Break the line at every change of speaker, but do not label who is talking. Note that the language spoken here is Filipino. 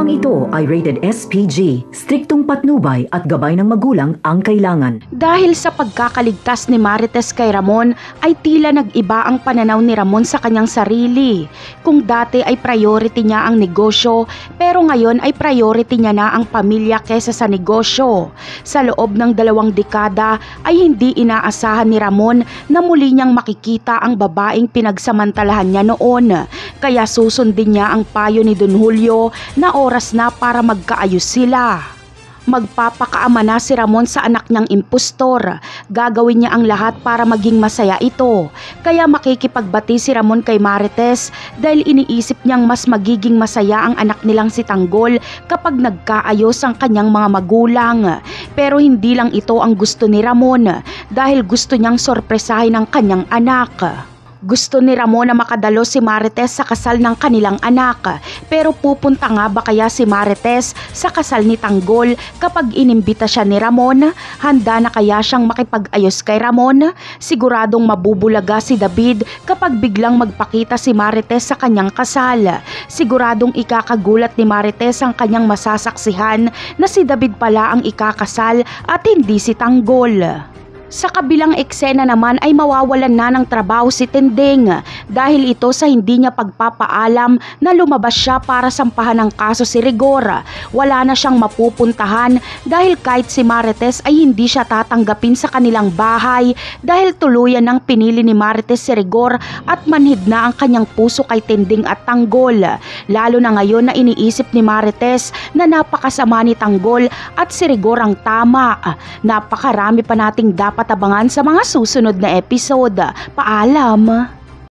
Programang ito ay rated SPG, striktong patnubay at gabay ng magulang ang kailangan.
Dahil sa pagkakaligtas ni Marites kay Ramon ay tila nag-iba ang pananaw ni Ramon sa kanyang sarili. Kung dati ay priority niya ang negosyo, pero ngayon ay priority niya na ang pamilya kesa sa negosyo. Sa loob ng 2 dekada ay hindi inaasahan ni Ramon na muli niyang makikita ang babaeng pinagsamantalahan niya noon. Kaya susundin niya ang payo ni Don Julio na oras na para magkaayos sila. Magpapakaama na si Ramon sa anak niyang impostor. Gagawin niya ang lahat para maging masaya ito. Kaya makikipagbati si Ramon kay Marites dahil iniisip niyang mas magiging masaya ang anak nilang si Tanggol kapag nagkaayos ang kanyang mga magulang. Pero hindi lang ito ang gusto ni Ramon dahil gusto niyang sorpresahin ang kanyang anak. Gusto ni Ramon na makadalo si Marites sa kasal ng kanilang anak. Pero pupunta nga ba kaya si Marites sa kasal ni Tanggol kapag inimbita siya ni Ramon? Handa na kaya siyang makipag-ayos kay Ramon? Siguradong mabubulaga si David kapag biglang magpakita si Marites sa kanyang kasal. Siguradong ikakagulat ni Marites ang kanyang masasaksihan na si David pala ang ikakasal at hindi si Tanggol. Sa kabilang eksena naman ay mawawalan na ng trabaho si Tinding dahil ito sa hindi niya pagpapaalam na lumabas siya para sampahan ng kaso si Rigor. Wala na siyang mapupuntahan dahil kahit si Marites ay hindi siya tatanggapin sa kanilang bahay dahil tuluyan ng pinili ni Marites si Rigor at manhid na ang kanyang puso kay Tinding at Tanggol. Lalo na ngayon na iniisip ni Marites na napakasama ni Tanggol at si Rigor ang tama. Napakarami pa nating dapat abangan sa mga susunod na episode. Paalam!